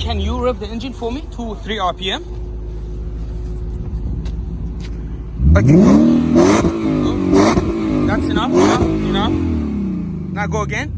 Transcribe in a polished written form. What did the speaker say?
can you rev the engine for me? 2-3 RPM. Okay, go. That's enough. Now go again.